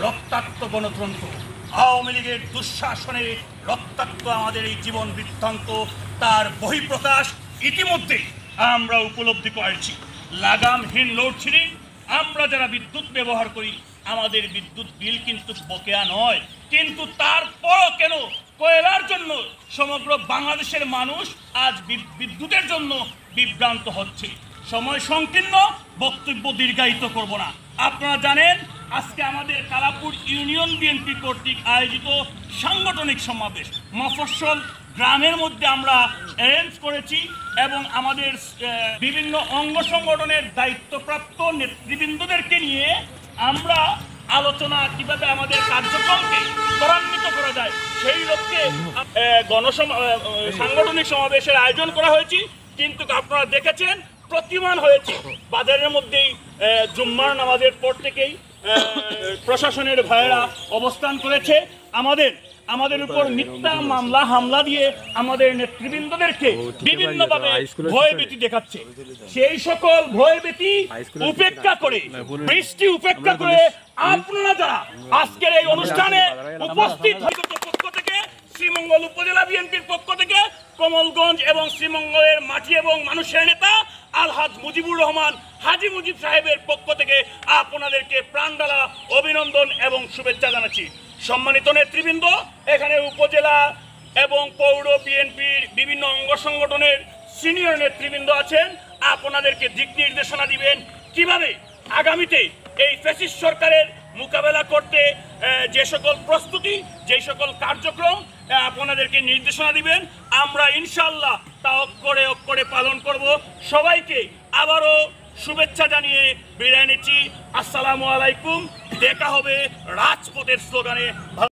রক্তাক্ত গণতন্ত্র, আওয়ামী লীগের দুঃশাসনে রক্তাক্ত আমাদের এই জীবন বৃত্তান্ত, তার বহিঃপ্রকাশ ইতিমধ্যে আমরা উপলব্ধি করেছি। লাগামহীন লোডশেডিং, আমরা যারা বিদ্যুৎ ব্যবহার করি আমাদের বিদ্যুৎ বিল কিন্তু বকেয়া নয়, কিন্তু তারপরও কেন কয়লার জন্য সমগ্র বাংলাদেশের মানুষ আজ বিদ্যুতের জন্য বিভ্রান্ত হচ্ছে। সময় সংকীর্ণ, বক্তব্য দীর্ঘায়িত করব না। আপনারা জানেন আজকে আমাদের কালাপুর ইউনিয়ন বিএনপি কর্তৃক আয়োজিত সাংগঠনিক সমাবেশ মফস্বল গ্রামের মধ্যে আমরা অ্যারেঞ্জ করেছি এবং আমাদের বিভিন্ন অঙ্গ সংগঠনের দায়িত্বপ্রাপ্ত নেতৃবৃন্দদেরকে নিয়ে আমরা আলোচনা কিভাবে আমাদের কার্যক্রমকে ত্বরান্বিত করা যায় সেই লক্ষ্যে সাংগঠনিক সমাবেশের আয়োজন করা হয়েছে। কিন্তু আপনারা দেখেছেন প্রতিমান হয়েছে বাজারের মধ্যেই জুম্মার নামাজের পর থেকেই প্রশাসনের ভাইয়েরা অবস্থান করেছে, আমাদের উপর মিথ্যা মামলা হামলা দিয়ে আমাদের নেতৃবৃন্দদেরকে বিভিন্নভাবে ভয়ভীতি দেখাচ্ছে। সেই সকল ভয়ভীতি উপেক্ষা করে, বৃষ্টি উপেক্ষা করে আপনারা যারা আজকের এই অনুষ্ঠানে উপস্থিত হয়েছে পক্ষ থেকে, শ্রীমঙ্গল উপজেলা বিএনপির পক্ষ থেকে, কমলগঞ্জ এবং শ্রীমঙ্গলের মাটি এবং মানুষের নেতা আলহাজ মুজিবুর রহমান হাজি মুজিব সাহেবের পক্ষ থেকে আপনাদেরকে প্রাণঢালা অভিনন্দন এবং শুভেচ্ছা জানাচ্ছি। সম্মানিত নেতৃবৃন্দ, এখানে উপজেলা এবং পৌর বিএনপির বিভিন্ন অঙ্গ সংগঠনের সিনিয়র নেতৃবৃন্দ আছেন, আপনাদেরকে দিক নির্দেশনা দিবেন কিভাবে আগামীতে এই ফ্যাসিস্ট সরকারের মোকাবেলা করতে যে সকল প্রস্তুতি, যে সকল কার্যক্রম আপনাদেরকে নির্দেশনা দিবেন। আমরা ইনশাআল্লাহ তা অক্ষরে পালন করব। সবাইকে আবারও শুভেচ্ছা জানিয়ে বিদায় নিচ্ছি। আসসালামু আলাইকুম। দেখা হবে রাজপথের স্লোগানে।